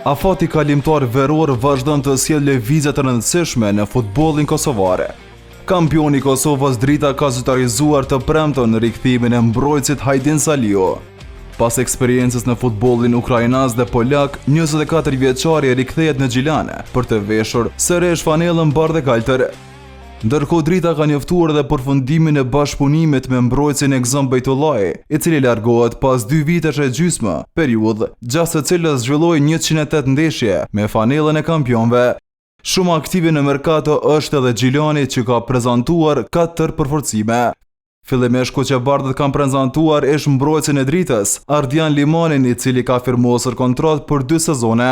Afati kalimtar veror vazhdon të sjellë lëvizje të rëndësishme në futbollin kosovare. Kampioni i Kosovës Drita ka zyrtarizuar të premten rikthimin e mbrojtësit Hajdin Saliu. Pas eksperiencës në futbollin ukrainas dhe polak, 24 vjeçari rikthehet në Gjilane për të veshur sërish fanellën bardhë kaltër. Ndërkohë Drita ka njoftuar edhe përfundimin e bashkëpunimit me mbrojtësin Ekzom Bejtullahi, i cili largohet pas 2 vitesh e gjysmë, periudhë gjatë së cilës zhvilloi 108 ndeshje me fanellën e kampionëve. Shumë aktive në merkato është edhe Gjilani, që ka prezantuar 4 përforcime. Fillimisht Kuqebardhët kanë prezantuar ish mbrojtësin e Dritës, Ardian Limanin, i cili ka firmosur kontratë për 2 sezone.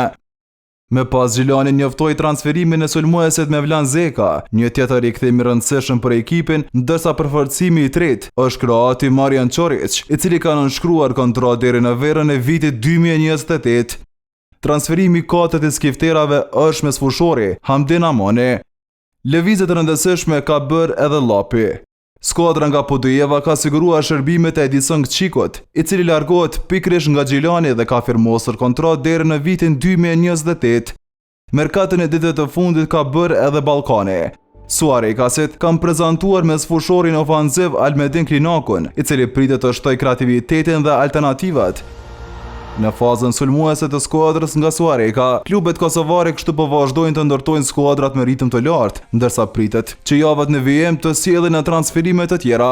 Me pas Gjilani njoftoi transferimin e sulmuesit Mevlan Zeka, një tjetër rikthim i rëndësishëm për ekipin, ndërsa përforcimi i tretë është kroati Marian Çorić, i cili ka nënshkruar kontratë deri në verën e vitit 2028. Transferimi i katërt i skifterave është me sfushori Hamdin Amani. Lëvizje të rëndësishme ka bërë edhe Llapi. Skuadra nga Podujeva ka siguruar shërbimet e Edison Kçikut, i cili largohet pikërisht nga Gjilani dhe ka firmosur kontratë deri në vitin 2028. Merkatën e ditëve të fundit ka bërë edhe Ballkani. Suarekasit kanë prezantuar me sfushorin ofanziv Almedin Klinakun, i cili pritet të shtojë kreativitetin dhe alternativat. Në fazën sulmuese të skuadrës nga Suareka, klubet kosovare kështu po vazhdojnë të ndërtojnë skuadrat me ritëm të lartë, ndërsa pritet që javët në VM të sjellin në transferime të tjera.